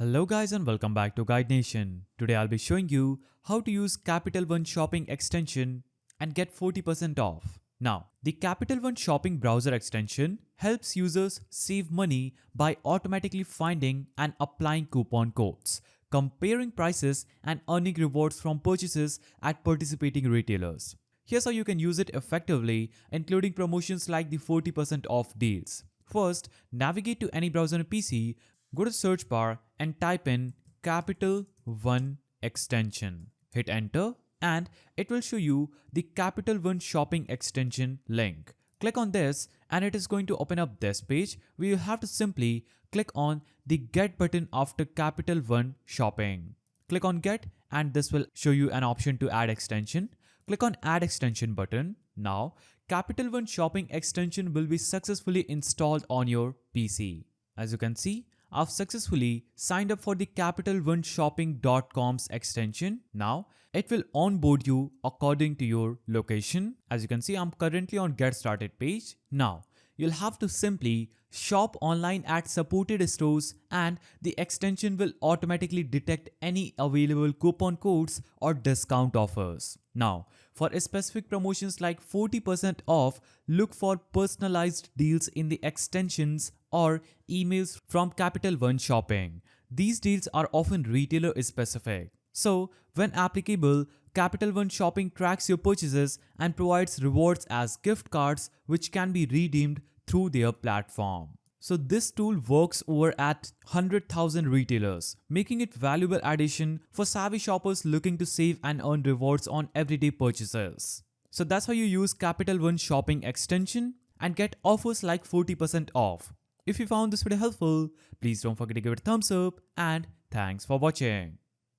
Hello guys and welcome back to Guide Nation. Today I'll be showing you how to use Capital One Shopping extension and get 40% off. Now, the Capital One Shopping browser extension helps users save money by automatically finding and applying coupon codes, comparing prices and earning rewards from purchases at participating retailers. Here's how you can use it effectively, including promotions like the 40% off deals. First, navigate to any browser on a PC. Go to search bar and type in Capital One extension. Hit enter and it will show you the Capital One shopping extension link. Click on this and it is going to open up this page where you have to simply click on the Get button after Capital One shopping. Click on Get and this will show you an option to add extension. Click on Add Extension button. Now, Capital One shopping extension will be successfully installed on your PC. As you can see, I've successfully signed up for the CapitalOneShopping.com's extension. Now, it will onboard you according to your location. As you can see, I'm currently on Get Started page. Now, you'll have to simply shop online at supported stores and the extension will automatically detect any available coupon codes or discount offers. Now, for specific promotions like 40% off, look for personalized deals in the extensions or emails from Capital One Shopping. These deals are often retailer specific. So, when applicable, Capital One Shopping tracks your purchases and provides rewards as gift cards which can be redeemed through their platform. So this tool works over at 100,000 retailers, making it valuable addition for savvy shoppers looking to save and earn rewards on everyday purchases. So that's how you use Capital One Shopping extension and get offers like 40% off. If you found this video helpful, please don't forget to give it a thumbs up and thanks for watching.